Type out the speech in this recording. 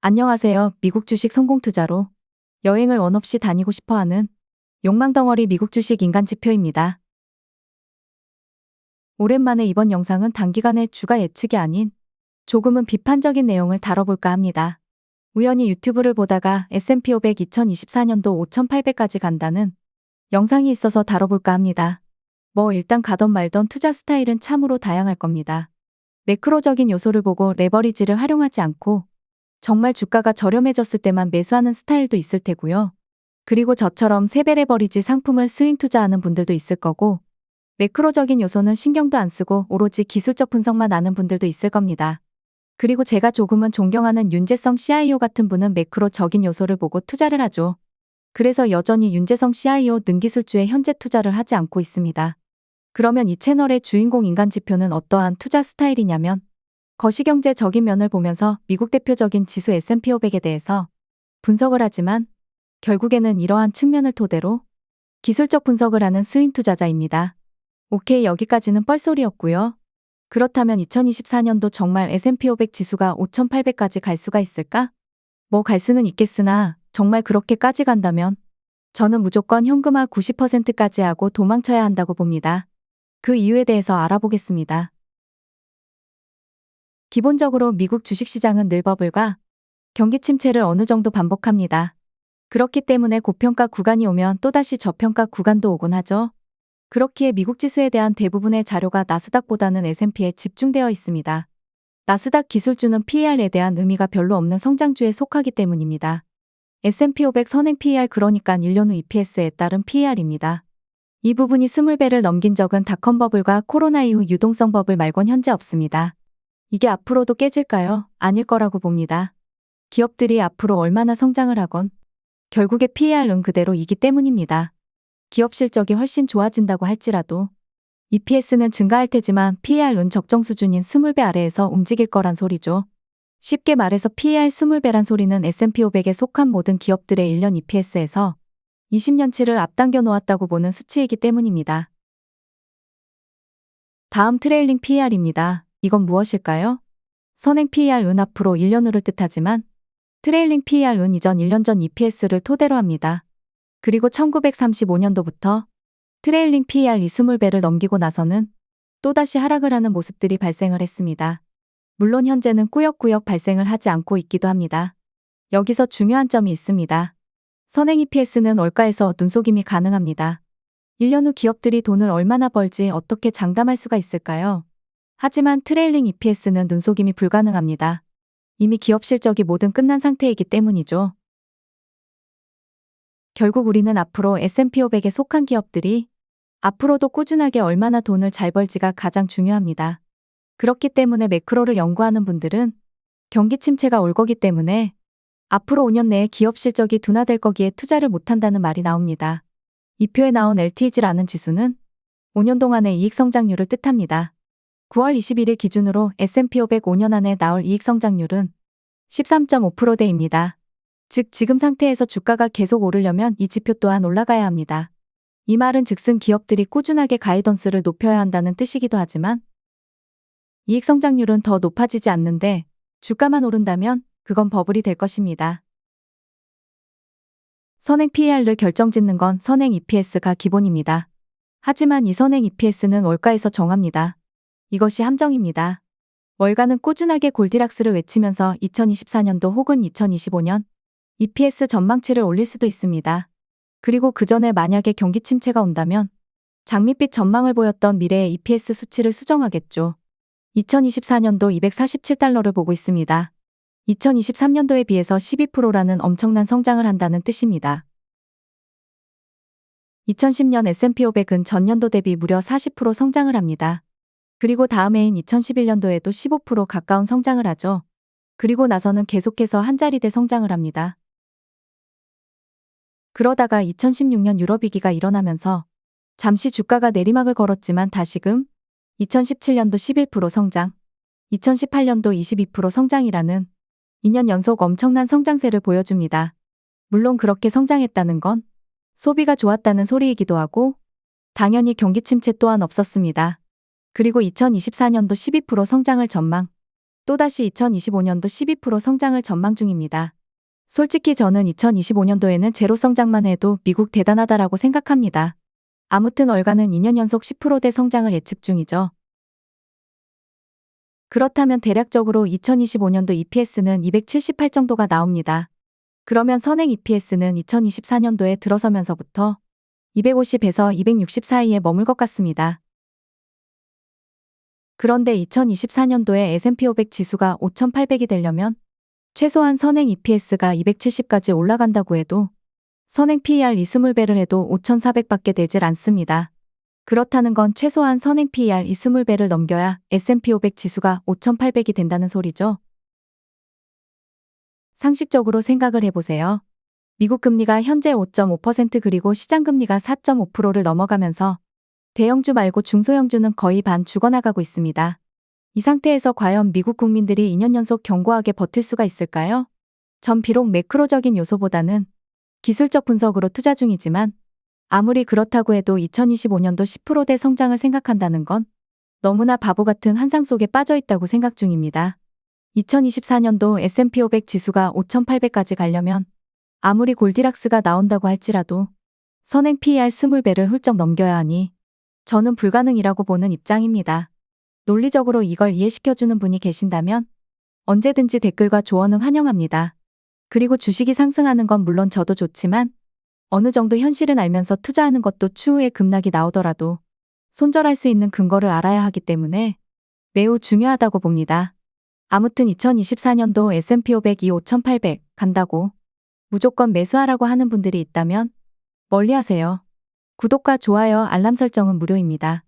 안녕하세요. 미국 주식 성공 투자로 여행을 원 없이 다니고 싶어하는 욕망덩어리 미국 주식 인간 지표입니다. 오랜만에 이번 영상은 단기간의 주가 예측이 아닌 조금은 비판적인 내용을 다뤄볼까 합니다. 우연히 유튜브를 보다가 S&P 500 2024년도 5,800까지 간다는 영상이 있어서 다뤄볼까 합니다. 일단 가던 말던 투자 스타일은 참으로 다양할 겁니다. 매크로적인 요소를 보고 레버리지를 활용하지 않고 정말 주가가 저렴해졌을 때만 매수하는 스타일도 있을 테고요. 그리고 저처럼 3배 레버리지 상품을 스윙 투자하는 분들도 있을 거고, 매크로적인 요소는 신경도 안 쓰고 오로지 기술적 분석만 아는 분들도 있을 겁니다. 그리고 제가 조금은 존경하는 윤재성 CIO 같은 분은 매크로적인 요소를 보고 투자를 하죠. 그래서 여전히 윤재성 CIO 능기술주에 현재 투자를 하지 않고 있습니다. 그러면 이 채널의 주인공 인간 지표는 어떠한 투자 스타일이냐면, 거시경제적인 면을 보면서 미국 대표적인 지수 S&P 500에 대해서 분석을 하지만 결국에는 이러한 측면을 토대로 기술적 분석을 하는 스윙 투자자입니다. 오케이, 여기까지는 뻘소리였고요. 그렇다면 2024년도 정말 S&P 500 지수가 5,800까지 갈 수가 있을까? 갈 수는 있겠으나 정말 그렇게까지 간다면 저는 무조건 현금화 90%까지 하고 도망쳐야 한다고 봅니다. 그 이유에 대해서 알아보겠습니다. 기본적으로 미국 주식시장은 늘 버블과 경기 침체를 어느 정도 반복합니다. 그렇기 때문에 고평가 구간이 오면 또다시 저평가 구간도 오곤 하죠. 그렇기에 미국 지수에 대한 대부분의 자료가 나스닥보다는 S&P에 집중되어 있습니다. 나스닥 기술주는 PER에 대한 의미가 별로 없는 성장주에 속하기 때문입니다. S&P 500 선행 PER, 그러니까 1년 후 EPS에 따른 PER입니다. 이 부분이 20배를 넘긴 적은 닷컴 버블과 코로나 이후 유동성 버블 말곤 현재 없습니다. 이게 앞으로도 깨질까요? 아닐 거라고 봅니다. 기업들이 앞으로 얼마나 성장을 하건 결국에 PER은 그대로이기 때문입니다. 기업 실적이 훨씬 좋아진다고 할지라도 EPS는 증가할 테지만 PER은 적정 수준인 20배 아래에서 움직일 거란 소리죠. 쉽게 말해서 PER 20배란 소리는 S&P 500에 속한 모든 기업들의 1년 EPS에서 20년치를 앞당겨 놓았다고 보는 수치이기 때문입니다. 다음 트레일링 PER입니다. 이건 무엇일까요? 선행 PER은 앞으로 1년 후를 뜻하지만 트레일링 PER은 이전 1년 전 EPS를 토대로 합니다. 그리고 1935년도부터 트레일링 PER 20배를 넘기고 나서는 또다시 하락을 하는 모습들이 발생을 했습니다. 물론 현재는 꾸역꾸역 발생을 하지 않고 있기도 합니다. 여기서 중요한 점이 있습니다. 선행 EPS는 월가에서 눈속임이 가능합니다. 1년 후 기업들이 돈을 얼마나 벌지 어떻게 장담할 수가 있을까요? 하지만 트레일링 EPS는 눈속임이 불가능합니다. 이미 기업 실적이 모든 끝난 상태이기 때문이죠. 결국 우리는 앞으로 S&P 500에 속한 기업들이 앞으로도 꾸준하게 얼마나 돈을 잘 벌지가 가장 중요합니다. 그렇기 때문에 매크로를 연구하는 분들은 경기 침체가 올 거기 때문에 앞으로 5년 내에 기업 실적이 둔화될 거기에 투자를 못한다는 말이 나옵니다. 이 표에 나온 LTG라는 지수는 5년 동안의 이익 성장률을 뜻합니다. 9월 21일 기준으로 S&P 500 5년 안에 나올 이익 성장률은 13.5%대입니다. 즉 지금 상태에서 주가가 계속 오르려면 이 지표 또한 올라가야 합니다. 이 말은 즉슨 기업들이 꾸준하게 가이던스를 높여야 한다는 뜻이기도 하지만 이익 성장률은 더 높아지지 않는데 주가만 오른다면 그건 버블이 될 것입니다. 선행 PER를 결정짓는 건 선행 EPS가 기본입니다. 하지만 이 선행 EPS는 월가에서 정합니다. 이것이 함정입니다. 월가는 꾸준하게 골디락스를 외치면서 2024년도 혹은 2025년 EPS 전망치를 올릴 수도 있습니다. 그리고 그 전에 만약에 경기 침체가 온다면 장밋빛 전망을 보였던 미래의 EPS 수치를 수정하겠죠. 2024년도 247달러를 보고 있습니다. 2023년도에 비해서 12%라는 엄청난 성장을 한다는 뜻입니다. 2010년 S&P 500은 전년도 대비 무려 40% 성장을 합니다. 그리고 다음 해인 2011년도에도 15% 가까운 성장을 하죠. 그리고 나서는 계속해서 한자리대 성장을 합니다. 그러다가 2016년 유럽위기가 일어나면서 잠시 주가가 내리막을 걸었지만 다시금 2017년도 11% 성장, 2018년도 22% 성장이라는 2년 연속 엄청난 성장세를 보여줍니다. 물론 그렇게 성장했다는 건 소비가 좋았다는 소리이기도 하고 당연히 경기 침체 또한 없었습니다. 그리고 2024년도 12% 성장을 전망. 또다시 2025년도 12% 성장을 전망 중입니다. 솔직히 저는 2025년도에는 제로 성장만 해도 미국 대단하다라고 생각합니다. 아무튼 월가는 2년 연속 10%대 성장을 예측 중이죠. 그렇다면 대략적으로 2025년도 EPS는 278 정도가 나옵니다. 그러면 선행 EPS는 2024년도에 들어서면서부터 250에서 260 사이에 머물 것 같습니다. 그런데 2024년도에 S&P 500 지수가 5,800이 되려면 최소한 선행 EPS가 270까지 올라간다고 해도 선행 PER 20배를 해도 5,400밖에 되질 않습니다. 그렇다는 건 최소한 선행 PER 20배를 넘겨야 S&P 500 지수가 5,800이 된다는 소리죠. 상식적으로 생각을 해보세요. 미국 금리가 현재 5.5% 그리고 시장 금리가 4.5%를 넘어가면서 대형주 말고 중소형주는 거의 반 죽어나가고 있습니다. 이 상태에서 과연 미국 국민들이 2년 연속 견고하게 버틸 수가 있을까요? 전 비록 매크로적인 요소보다는 기술적 분석으로 투자 중이지만 아무리 그렇다고 해도 2025년도 10%대 성장을 생각한다는 건 너무나 바보 같은 환상 속에 빠져 있다고 생각 중입니다. 2024년도 S&P 500 지수가 5,800까지 가려면 아무리 골디락스가 나온다고 할지라도 선행 PER 20배를 훌쩍 넘겨야 하니 저는 불가능이라고 보는 입장입니다. 논리적으로 이걸 이해시켜주는 분이 계신다면 언제든지 댓글과 조언은 환영합니다. 그리고 주식이 상승하는 건 물론 저도 좋지만 어느 정도 현실은 알면서 투자하는 것도 추후에 급락이 나오더라도 손절할 수 있는 근거를 알아야 하기 때문에 매우 중요하다고 봅니다. 아무튼 2024년도 S&P 500이 5,800 간다고 무조건 매수하라고 하는 분들이 있다면 멀리 하세요. 구독과 좋아요, 알람 설정은 무료입니다.